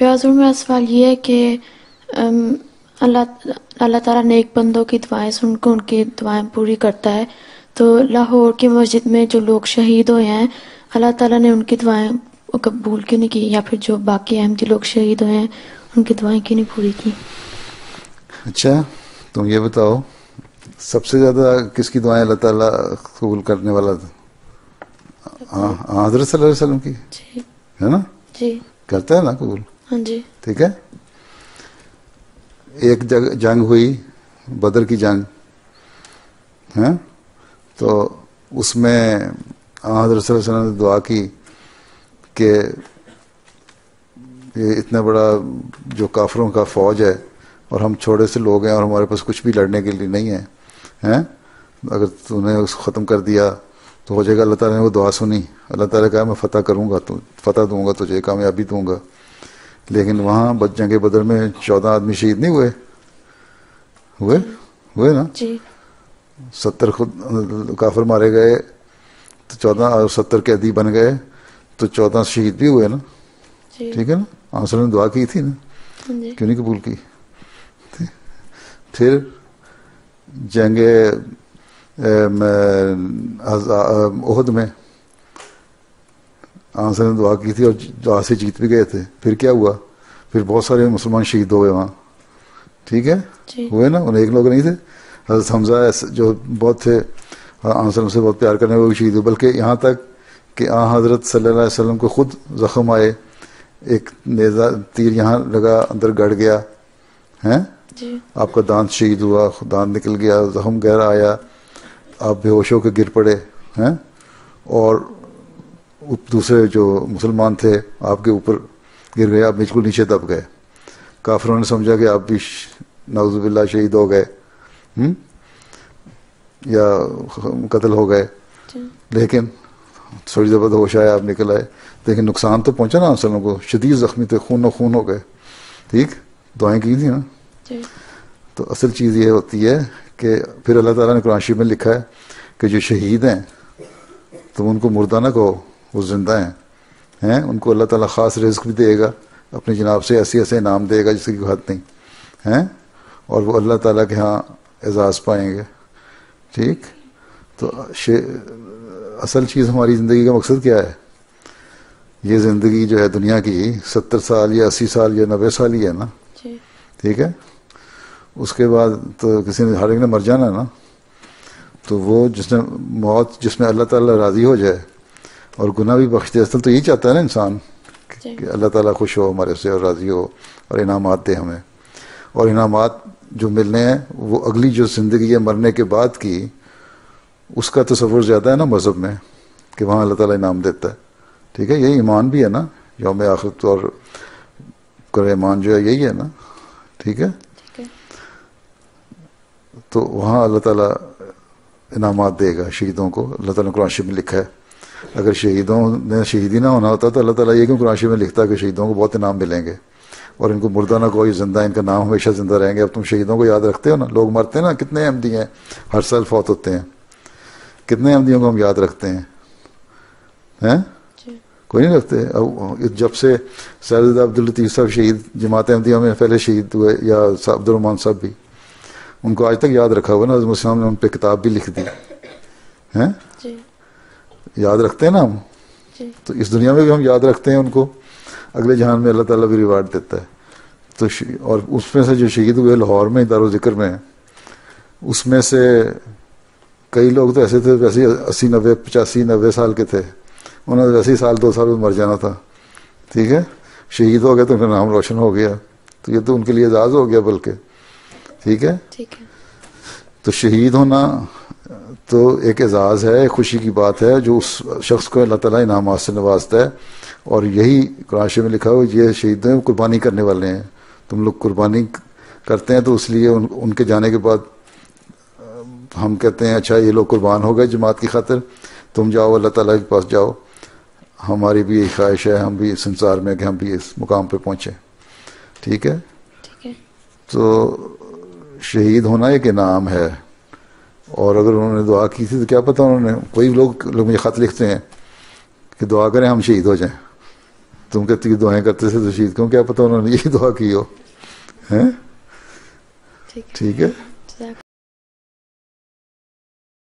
پھر حضور میرا سوال یہ ہے کہ اللہ تعالیٰ نیک بندوں کی دعائیں سن کے ان کی دعائیں پوری کرتا ہے، تو لاہور کی مسجد میں جو لوگ شہید ہوئے ہیں اللہ تعالیٰ نے ان کی دعائیں قبول کیوں نہیں کی، یا پھر جو باقی احمدی لوگ شہید ہوئے ہیں ان کی دعائیں کیوں نہیں پوری کی؟ اچھا تم یہ بتاؤ سب سے زیادہ کس کی دعائیں اللہ تعالیٰ قبول کرنے والا تھا؟ حضرت صلی اللہ علیہ وسلم کی جی ہے نا، جی کرتا ہے نا قبول. ہاں جی ٹھیک ہے. ایک جنگ ہوئی بدر کی جنگ ہے، تو اس میں حضرت صلی اللہ علیہ وسلم نے دعا کی کہ یہ اتنا بڑا جو کافروں کا فوج ہے اور ہم چھوٹے سے لوگ ہیں اور ہمارے پاس کچھ بھی لڑنے کے لیے نہیں ہے ہیں، اگر تو نے اس کو ختم کر دیا تو ہو جائے گا. اللہ تعالیٰ نے وہ دعا سنی، اللہ تعالیٰ کہا میں فتح کروں گا، تو فتح دوں گا تجھے، کامیابی دوں گا. لیکن وہاں جنگ بدر میں 14 آدمی شہید نہیں ہوئے نا، جی 70 خود کافر مارے گئے تو 14 اور 70 قیدی بن گئے تو 14 شہید بھی ہوئے نا. جی ٹھیک ہے نا، آپ نے دعا کی تھی نا، ہاں جی کیوں نہیں قبول کی؟ پھر جنگ احد میں آپ نے دعا کی تھی اور دعا سے جیت بھی گئے تھے. پھر کیا ہوا؟ پھر بہت سارے مسلمان شہید ہوئے وہاں. ٹھیک ہے جی ہوئے نا، ان ایک لوگ نہیں تھے. حضرت حمزہ جو بہت تھے آنسر سے بہت پیار کرنے وہ شہید ہوئے، بلکہ یہاں تک کہ حضرت صلی اللہ علیہ وسلم کو خود زخم آئے، ایک نیزہ تیر یہاں لگا اندر گڑ گیا ہیں، جی آپ کا دانت شہید ہوا، دانت نکل گیا، زخم گہرا آیا، آپ بے ہوش ہو کے گر پڑے ہیں، اور دوسرے جو مسلمان تھے آپ کے اوپر گر گئے، آپ بالکل نیچے دب گئے. کافروں نے سمجھا کہ آپ بھی نعوذ باللہ شہید ہو گئے یا قتل ہو گئے، لیکن تھوڑی دیر بعد ہوش آیا، آپ نکل آئے. لیکن نقصان تو پہنچا نا انسانوں کو، شدید زخمی تھے، خون و خون ہو گئے. ٹھیک، دعائیں کی تھی نا. جی تو اصل چیز یہ ہوتی ہے کہ پھر اللہ تعالیٰ نے قرآن شریف میں لکھا ہے کہ جو شہید ہیں تم ان کو مردہ نہ کہو، وہ زندہ ہیں، ان کو اللہ تعالیٰ خاص رزق بھی دے گا، اپنی جناب سے ایسے انعام دے گا جس کی کوئی حد نہیں ہیں، اور وہ اللہ تعالیٰ کے ہاں اعزاز پائیں گے. ٹھیک، تو اصل چیز ہماری زندگی کا مقصد کیا ہے؟ یہ زندگی جو ہے دنیا کی 70 سال یا 80 سال یا 90 سال ہی ہے نا. جی ٹھیک ہے، اس کے بعد تو کسی نے ہر ایک نے مر جانا نا. تو وہ جس نے موت جس میں اللہ تعالیٰ راضی ہو جائے اور گناہ بھی بخش دے، اصل تو یہی چاہتا ہے نا انسان کہ اللہ تعالیٰ خوش ہو ہمارے سے اور راضی ہو اور انعامات دے ہمیں. اور انعامات جو ملنے ہیں وہ اگلی جو زندگی ہے مرنے کے بعد کی، اس کا تصور زیادہ ہے نا مذہب میں، کہ وہاں اللہ تعالیٰ انعام دیتا ہے. ٹھیک ہے، یہی ایمان بھی ہے نا، یوم آخرت اور ایمان جو ہے یہی ہے نا. ٹھیک ہے، تو وہاں اللہ تعالیٰ انعامات دے گا شہیدوں کو. اللہ تعالیٰ نے قرآن شریف میں لکھا ہے، اگر شہیدوں نے شہیدی نہ ہونا ہوتا تو اللہ تعالیٰ یہ کیوں قرآن شریف میں لکھتا کہ شہیدوں کو بہت انعام ملیں گے اور ان کو مردہ نہ کوئی زندہ، ان کا نام ہمیشہ زندہ رہیں گے. اب تم شہیدوں کو یاد رکھتے ہو نا، لوگ مرتے ہیں نا، کتنے احمدی ہیں ہر سال فوت ہوتے ہیں، کتنے احمدیوں کو ہم یاد رکھتے ہیں؟ کوئی نہیں رکھتے. اب جب سے سید عبد اللطیف صاحب شہید جماعت احمدیہ میں پہلے شہید ہوئے، یا عبد الرحمان صاحب بھی، ان کو آج تک یاد رکھا ہوا نا. حضرت مسلم نے ان پہ کتاب بھی لکھ دی ہیں، یاد رکھتے ہیں نا ہم. تو اس دنیا میں بھی ہم یاد رکھتے ہیں ان کو، اگلے جہان میں اللہ تعالیٰ بھی ریوارڈ دیتا ہے. تو اور اس میں سے جو شہید ہوئے لاہور میں دار و ذکر میں، اس میں سے کئی لوگ تو ایسے تھے ویسے 80 90 85 90 سال کے تھے، انہوں نے ویسے ہی سال 2 سال میں مر جانا تھا. ٹھیک ہے، شہید ہو گئے تو ان کا نام روشن ہو گیا، تو یہ تو ان کے لیے اعزاز ہو گیا بلکہ. ٹھیک ہے، تو شہید ہونا تو ایک اعزاز ہے، ایک خوشی کی بات ہے جو اس شخص کو اللہ تعالیٰ انعامات سے نوازتا ہے. اور یہی قرآن شریف میں لکھا ہو، یہ شہید ہیں قربانی کرنے والے ہیں. تم لوگ قربانی کرتے ہیں تو اس لیے ان کے جانے کے بعد ہم کہتے ہیں اچھا یہ لوگ قربان ہو گئے جماعت کی خاطر، تم جاؤ اللہ تعالیٰ کے پاس جاؤ. ہماری بھی ایک خواہش ہے، ہم بھی اس سنسار میں کہ ہم بھی اس مقام پہ پہنچیں. ٹھیک ہے، تو شہید ہونا ایک انعام ہے. اور اگر انہوں نے دعا کی تھی تو کیا پتہ انہوں نے، کوئی لوگ مجھے خط لکھتے ہیں کہ دعا کریں ہم شہید ہو جائیں. تم کہتی کہ دعائیں کرتے تھے تو شہید کو کیا پتہ انہوں نے یہی دعا کی ہو. ہیں ٹھیک ہے.